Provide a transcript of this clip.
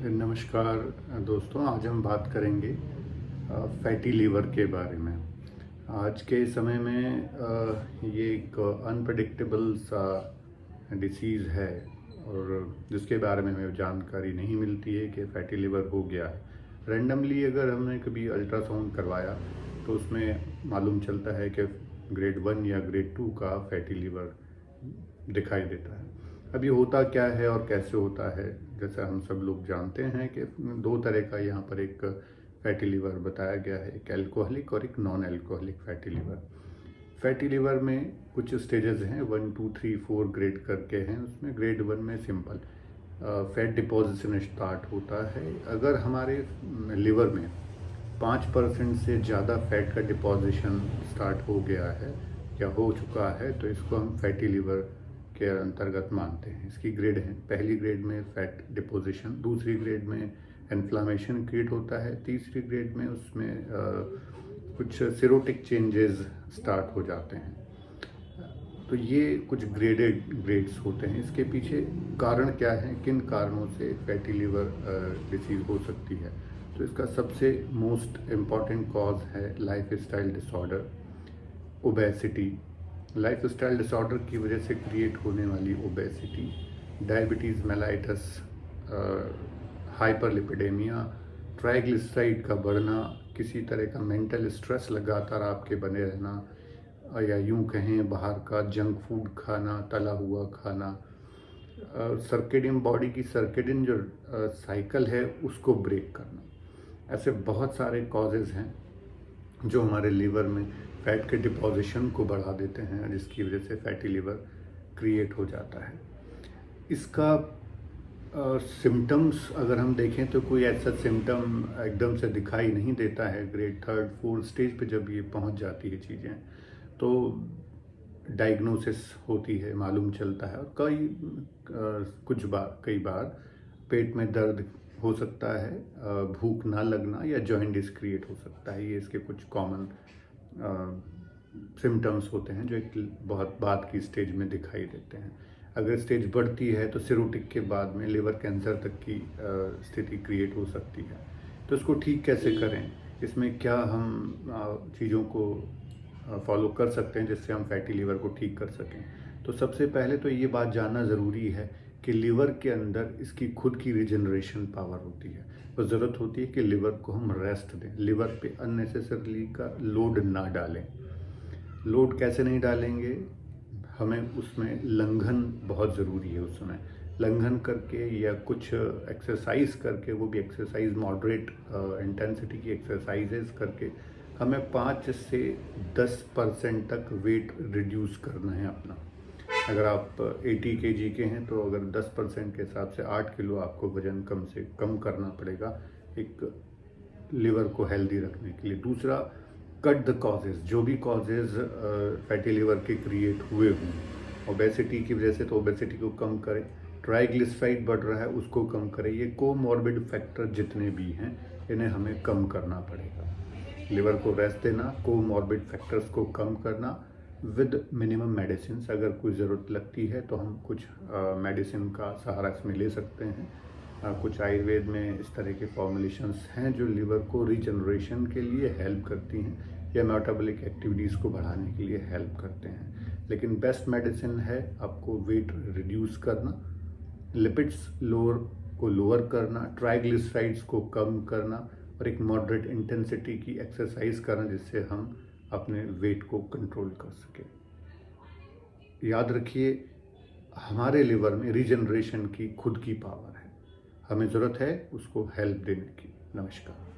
नमस्कार दोस्तों, आज हम बात करेंगे फैटी लीवर के बारे में। आज के समय में ये एक अनप्रेडिक्टेबल सा डिसीज़ है और जिसके बारे में हमें जानकारी नहीं मिलती है कि फैटी लीवर हो गया है। रैंडमली अगर हमने कभी अल्ट्रासाउंड करवाया तो उसमें मालूम चलता है कि ग्रेड 1 या ग्रेड 2 का फैटी लीवर दिखाई देता है। अब ये होता क्या है और कैसे होता है, जैसा हम सब लोग जानते हैं कि दो तरह का यहाँ पर एक फैटी लीवर बताया गया है, एक अल्कोहलिक और एक non alcoholic fatty liver. Fatty liver में कुछ स्टेजेस हैं, 1 2 3 4 ग्रेड करके हैं। उसमें ग्रेड 1 में सिंपल फैट डिपोजिशन स्टार्ट होता है। अगर हमारे लिवर में 5% से ज़्यादा फैट का डिपोजिशन स्टार्ट हो गया है या हो चुका है तो इसको हम फैटी लीवर के अंतर्गत मानते हैं। इसकी ग्रेड है, पहली ग्रेड में फैट डिपोजिशन, दूसरी ग्रेड में इन्फ्लामेशन क्रिएट होता है, तीसरी ग्रेड में उसमें कुछ सीरोटिक चेंजेस स्टार्ट हो जाते हैं। तो ये कुछ ग्रेड्स होते हैं। इसके पीछे कारण क्या है, किन कारणों से फैटी लीवर डिसीज़ हो सकती है। तो इसका सबसे मोस्ट इम्पॉर्टेंट कॉज है lifestyle disorder, obesity. Lifestyle disorder की वजह से क्रिएट होने वाली obesity, diabetes mellitus, hyperlipidemia, triglyceride का बढ़ना, किसी तरह का मेंटल स्ट्रेस लगातार आपके बने रहना, या यूं कहें बाहर का जंक फूड खाना, तला हुआ खाना, सर्केडियन बॉडी की सर्केडियन जो साइकिल है उसको ब्रेक करना। ऐसे बहुत सारे कॉजेज़ हैं जो हमारे लीवर में फैट के डिपोजिशन को बढ़ा देते हैं, जिसकी वजह से फैटी लीवर क्रिएट हो जाता है। इसका सिम्टम्स अगर हम देखें तो कोई ऐसा सिम्टम एकदम से दिखाई नहीं देता है। ग्रेड 3 4 स्टेज पे जब ये पहुंच जाती है चीज़ें तो डायग्नोसिस होती है, मालूम चलता है। और कई बार पेट में दर्द हो सकता है, भूख ना लगना या जॉइंटिस क्रिएट हो सकता है। ये इसके कुछ कॉमन सिम्टम्स होते हैं जो एक बहुत बाद की स्टेज में दिखाई देते हैं। अगर स्टेज बढ़ती है तो सिरोटिक के बाद में लिवर कैंसर तक की स्थिति क्रिएट हो सकती है। तो इसको ठीक कैसे करें, इसमें क्या हम चीज़ों को फॉलो कर सकते हैं जिससे हम फैटी लीवर को ठीक कर सकें। तो सबसे पहले तो ये बात जानना ज़रूरी है कि लिवर के अंदर इसकी खुद की रिजनरेशन पावर होती है। तो ज़रूरत होती है कि लिवर को हम रेस्ट दें, लिवर पे अननेसेसरली का लोड ना डालें। लोड कैसे नहीं डालेंगे, हमें उसमें लंघन बहुत ज़रूरी है। उस समय लंघन करके या कुछ एक्सरसाइज करके, वो भी एक्सरसाइज मॉडरेट इंटेंसिटी की एक्सरसाइजेज करके हमें 5 से 10% तक वेट रिड्यूस करना है अपना। अगर आप 80 kg के हैं तो अगर 10% के हिसाब से 8 किलो आपको वजन कम से कम करना पड़ेगा एक लिवर को हेल्दी रखने के लिए। दूसरा, कट द कॉजेज़, जो भी कॉजेज़ फैटी लिवर के क्रिएट हुए हों। ओबेसिटी की वजह से तो ओबेसिटी को कम करें, ट्राइग्लिसराइड बढ़ रहा है उसको कम करें। ये कोमॉर्बिड फैक्टर जितने भी हैं इन्हें हमें कम करना पड़ेगा। लिवर को रेस्ट देना, कोमॉर्बिड फैक्टर्स को कम करना विद मिनिमम मेडिसिन। अगर कोई ज़रूरत लगती है तो हम कुछ मेडिसिन का सहारा इसमें ले सकते हैं। कुछ आयुर्वेद में इस तरह के फॉर्मुलेशंस हैं जो लिवर को रीजनरेशन के लिए हेल्प करती हैं या मेटाबॉलिक एक्टिविटीज़ को बढ़ाने के लिए हेल्प करते हैं। लेकिन बेस्ट मेडिसिन है आपको वेट रिड्यूस करना, लिपिड्स को लोअर करना, ट्राइग्लिसराइड्स को कम करना और एक मॉडरेट इंटेंसिटी की एक्सरसाइज करना, जिससे हम अपने वेट को कंट्रोल कर सकें। याद रखिए, हमारे लिवर में रीजनरेशन की खुद की पावर है, हमें ज़रूरत है उसको हेल्प देने की। नमस्कार।